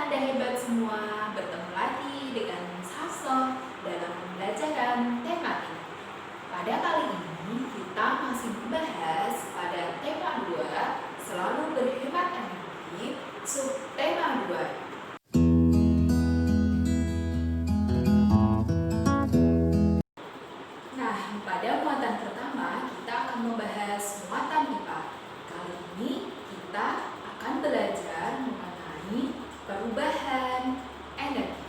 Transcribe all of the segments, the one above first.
Anda hebat semua, bertemu lagi dengan Saso dalam pembelajaran tematik. Pada kali ini kita masih membahas pada tema 2, selalu berhemat energi, subtema 2. Nah, pada muatan pertama kita akan membahas muatan IPA. Kali ini kita akan belajar mengenai perubahan energi.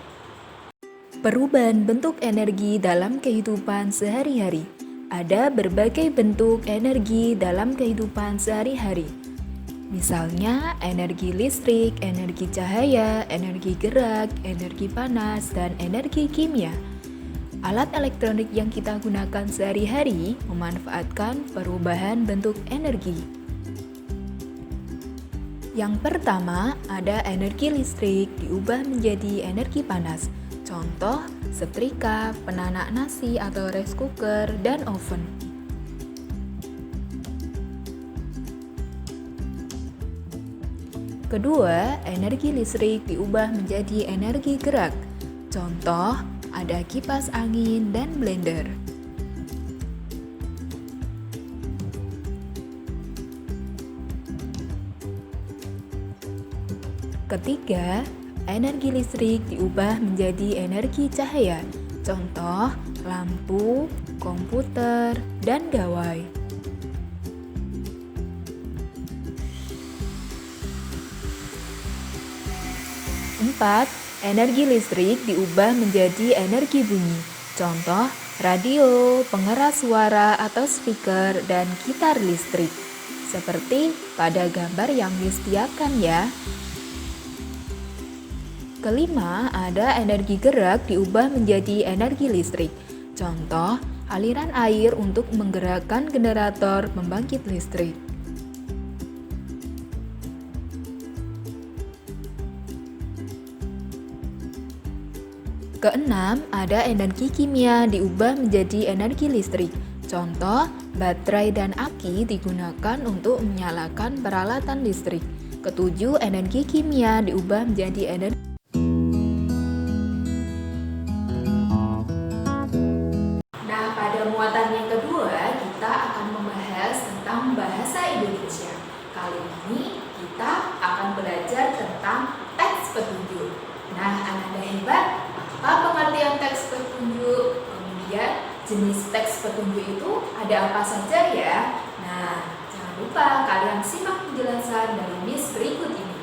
Perubahan bentuk energi dalam kehidupan sehari-hari. Ada berbagai bentuk energi dalam kehidupan sehari-hari. Misalnya energi listrik, energi cahaya, energi gerak, energi panas, dan energi kimia. Alat elektronik yang kita gunakan sehari-hari memanfaatkan perubahan bentuk energi. Yang pertama, ada energi listrik diubah menjadi energi panas. Contoh, setrika, penanak nasi atau rice cooker, dan oven. Kedua, energi listrik diubah menjadi energi gerak. Contoh, ada kipas angin dan blender. Ketiga, energi listrik diubah menjadi energi cahaya. Contoh, lampu, komputer, dan gawai. Empat, energi listrik diubah menjadi energi bunyi. Contoh, radio, pengeras suara atau speaker, dan gitar listrik. Seperti pada gambar yang disediakan ya. Kelima, ada energi gerak diubah menjadi energi listrik. Contoh, aliran air untuk menggerakkan generator pembangkit listrik. Keenam, ada energi kimia diubah menjadi energi listrik. Contoh, baterai dan aki digunakan untuk menyalakan peralatan listrik. Ketujuh, energi kimia diubah menjadi energi. Nah, pada muatan yang kedua, kita akan membahas tentang bahasa Indonesia. Kali ini kita akan belajar tentang teks petunjuk. Nah, Ananda hebat, apa pengertian teks petunjuk? Kemudian jenis teks petunjuk itu ada apa saja ya? Nah, jangan lupa kalian simak penjelasan dari Miss berikut ini.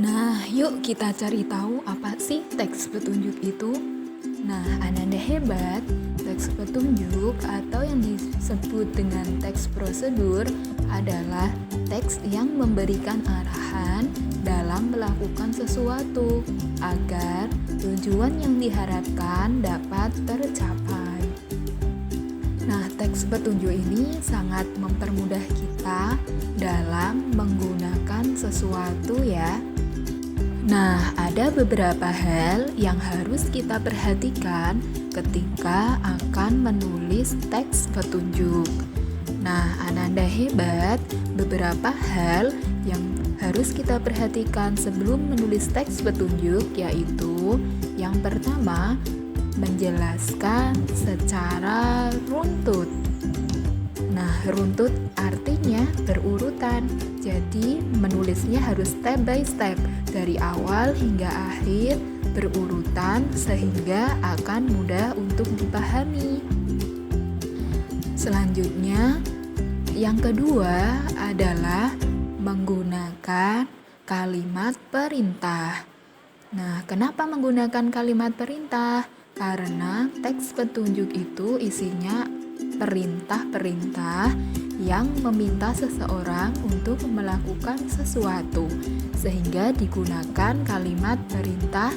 Nah, yuk kita cari tahu apa sih teks petunjuk itu. Nah, Ananda hebat, teks petunjuk atau yang disebut dengan teks prosedur adalah teks yang memberikan arahan dalam melakukan sesuatu agar tujuan yang diharapkan dapat tercapai. Nah, teks petunjuk ini sangat mempermudah kita dalam menggunakan sesuatu ya. Nah, ada beberapa hal yang harus kita perhatikan ketika akan menulis teks petunjuk. Nah, Ananda hebat, beberapa hal yang harus kita perhatikan sebelum menulis teks petunjuk yaitu yang pertama, menjelaskan secara runtut. Nah, runtut artinya berurutan. Jadi, menulisnya harus step by step dari awal hingga akhir berurutan sehingga akan mudah untuk dipahami. Selanjutnya, yang kedua adalah menggunakan kalimat perintah. Nah, kenapa menggunakan kalimat perintah? Karena teks petunjuk itu isinya perintah-perintah yang meminta seseorang untuk melakukan sesuatu, sehingga digunakan kalimat perintah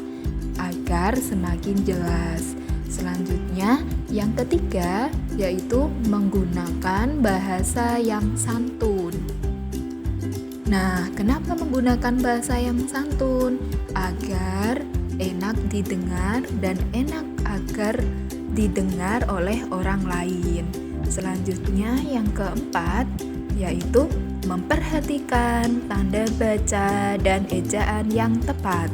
agar semakin jelas. Selanjutnya, yang ketiga yaitu menggunakan bahasa yang santun. Nah, kenapa menggunakan bahasa yang santun? Agar enak didengar dan enak agar didengar oleh orang lain. Selanjutnya yang keempat yaitu memperhatikan tanda baca dan ejaan yang tepat.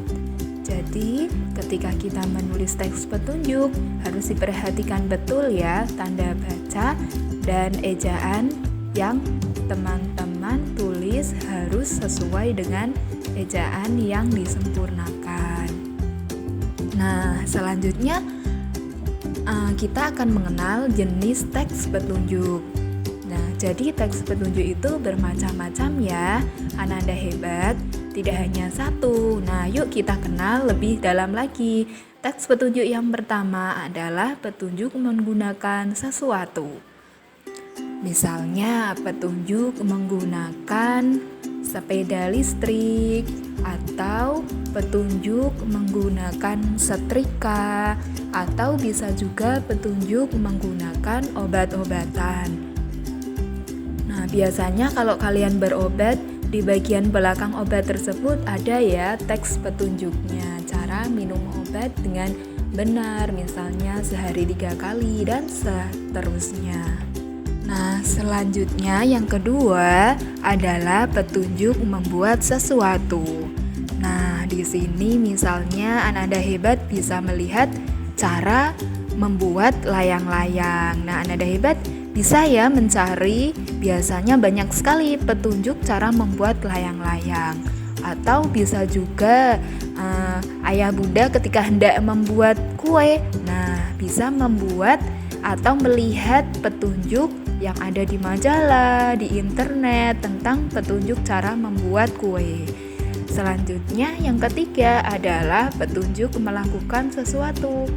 Jadi, ketika kita menulis teks petunjuk, harus diperhatikan betul ya tanda baca dan ejaan yang teman-teman tulis harus sesuai dengan ejaan yang disempurnakan. Nah, selanjutnya kita akan mengenal jenis teks petunjuk. Nah, jadi teks petunjuk itu bermacam-macam ya. Ananda hebat, tidak hanya satu. Nah, yuk kita kenal lebih dalam lagi. Teks petunjuk yang pertama adalah petunjuk menggunakan sesuatu. Misalnya, petunjuk menggunakan sepeda listrik atau petunjuk menggunakan setrika atau bisa juga petunjuk menggunakan obat-obatan. Nah, biasanya kalau kalian berobat, di bagian belakang obat tersebut ada ya teks petunjuknya, cara minum obat dengan benar, misalnya sehari 3 kali dan seterusnya. Nah, selanjutnya yang kedua adalah petunjuk membuat sesuatu. Nah, di sini misalnya Ananda hebat bisa melihat cara membuat layang-layang. Nah, Ananda hebat bisa ya mencari, biasanya banyak sekali petunjuk cara membuat layang-layang. Atau bisa juga ayah bunda ketika hendak membuat kue, nah bisa membuat atau melihat petunjuk yang ada di majalah, di internet tentang petunjuk cara membuat kue. Selanjutnya yang ketiga adalah petunjuk melakukan sesuatu.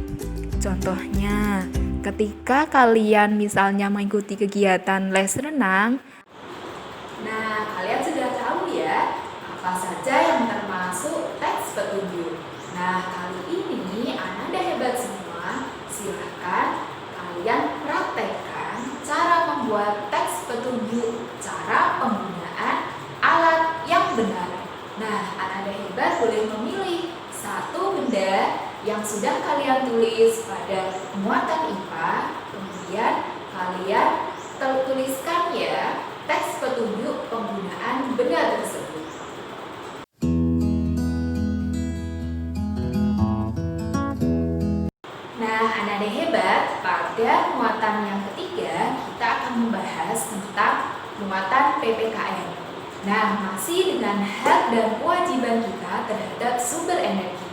Contohnya, ketika kalian misalnya mengikuti kegiatan les renang, Nah, kalian sudah tahu ya apa saja yang termasuk teks petunjuk. Nah, kali ini Ananda hebat semua. Silahkan kalian praktekkan cara membuat teks petunjuk, cara penggunaan alat yang benar. Nah, Ananda hebat boleh memilih satu benda yang sudah kalian tulis pada muatan IPA, kemudian kalian tuliskan ya teks petunjuk penggunaan benda tersebut. Nah, Ananda hebat, pada muatan yang ketiga kita akan membahas tentang muatan PPKN. Nah, masih dengan hak dan kewajiban kita terhadap sumber energi.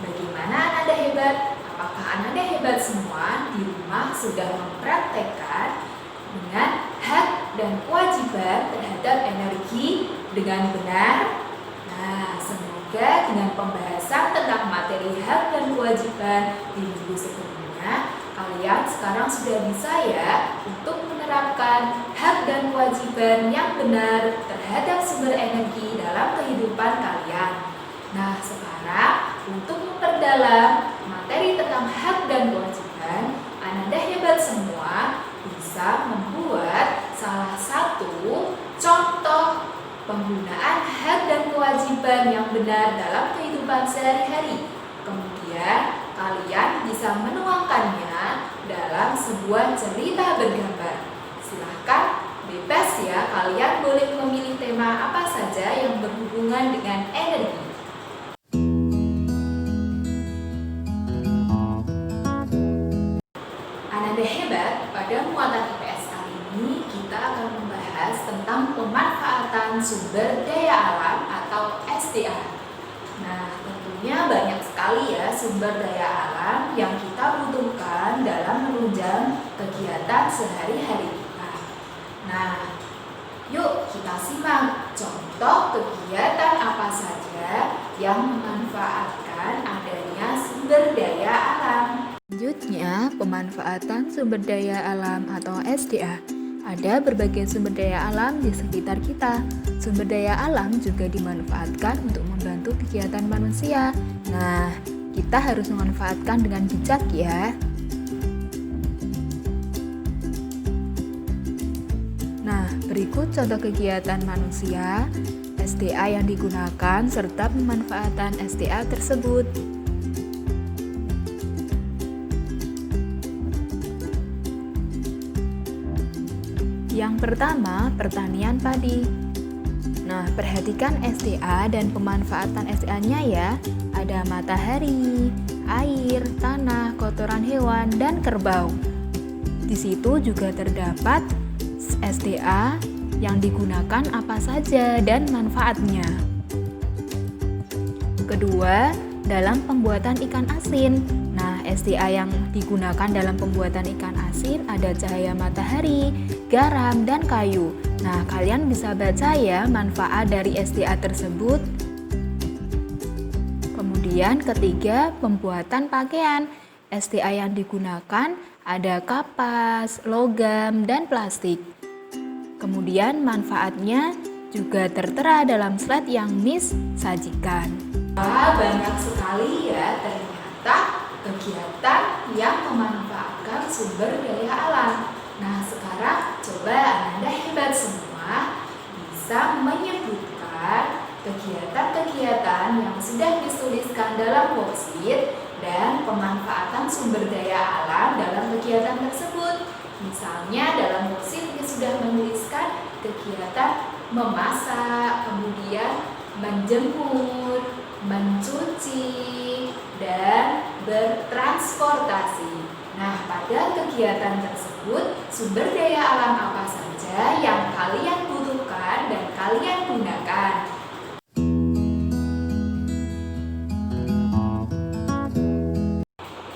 Bagaimana Ananda hebat? Apakah Ananda hebat semua di rumah sudah mempraktekkan dengan hak dan kewajiban terhadap energi dengan benar? Nah, semoga dengan pembahasan tentang materi hak dan kewajiban di minggu sebelumnya, kalian sekarang sudah bisa ya untuk menerapkan hak dan kewajiban yang benar terhadap sumber energi dalam kehidupan kalian. Nah, sekarang untuk memperdalam materi tentang hak dan kewajiban, Ananda hebat semua bisa membuat salah satu contoh penggunaan hak dan kewajiban yang benar dalam kehidupan sehari-hari. Kemudian kalian bisa menuangkannya dalam sebuah cerita bergambar. Silahkan bebas ya, kalian boleh memilih tema apa saja yang berhubungan dengan energi. Ananda hebat, pada muatan IPS kali ini kita akan membahas tentang pemanfaatan sumber daya alam atau SDA. Nah, tentunya banyak sekali ya sumber daya alam yang kita butuhkan dalam menunjang kegiatan sehari-hari kita. Nah, yuk kita simak contoh kegiatan apa saja yang memanfaatkan adanya sumber daya alam. Selanjutnya, pemanfaatan sumber daya alam atau SDA. Ada berbagai sumber daya alam di sekitar kita. Sumber daya alam juga dimanfaatkan untuk membantu kegiatan manusia. Nah, kita harus memanfaatkan dengan bijak ya. Nah, berikut contoh kegiatan manusia, SDA yang digunakan serta pemanfaatan SDA tersebut. Yang pertama, pertanian padi. Nah, perhatikan SDA dan pemanfaatan SDA-nya ya. Ada matahari, air, tanah, kotoran hewan, dan kerbau. Di situ juga terdapat SDA yang digunakan apa saja dan manfaatnya. Kedua, dalam pembuatan ikan asin. Nah, SDA yang digunakan dalam pembuatan ikan asin ada cahaya matahari, garam, dan kayu. Nah, kalian bisa baca ya manfaat dari SDA tersebut. Kemudian ketiga, pembuatan pakaian. SDA yang digunakan ada kapas, logam, dan plastik. Kemudian manfaatnya juga tertera dalam slide yang Miss sajikan. Wah, banyak sekali ya ternyata kegiatan yang memanfaatkan sumber daya alam. Nah, sekarang coba Ananda hebat semua bisa menyebutkan kegiatan-kegiatan yang sudah dituliskan dalam worksheet dan pemanfaatan sumber daya alam dalam kegiatan tersebut. Misalnya dalam worksheet kita sudah menuliskan kegiatan memasak, kemudian menjemur, mencuci, dan bertransportasi. Nah, pada kegiatan tersebut sumber daya alam apa saja yang kalian butuhkan dan kalian gunakan?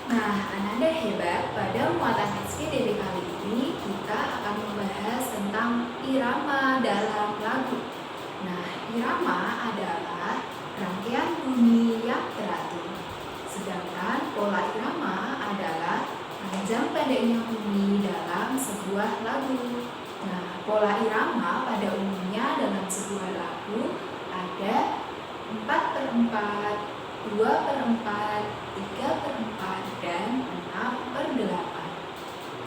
Nah, Ananda hebat, pada muatan SPDB kali ini kita akan membahas tentang irama dalam lagu. Nah, irama adalah rangkaian bunyi yang teratur. Sedangkan pola irama adalah panjang pendeknya bunyi dalam sebuah lagu. Nah, pola irama pada umumnya dalam sebuah lagu ada 4/4, 2/4, 3/4, dan 6/8.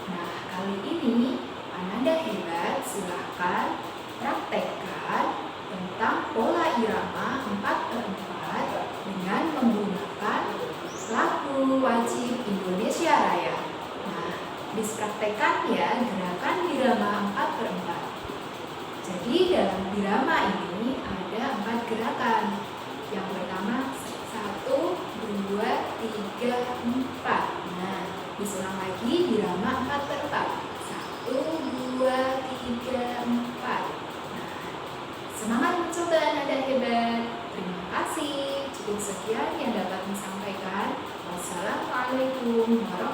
Nah, kali ini Ananda hebat, silahkan praktekkan tentang pola irama 4/4 dengan menggunakan lagu wajib Indonesia Raya. Nah, dipraktekkan ya gerakan irama 4/4. Jadi dalam irama ini ada 4 gerakan. Yang pertama 1, 2, 3, 4. Nah, disulang lagi irama 4/4. 1, 2, 3, 4. Semangat mencoba Ananda hebat. Terima kasih. Cukup sekian yang dapat disampaikan. Wassalamualaikum warahmatullahi wabarakatuh.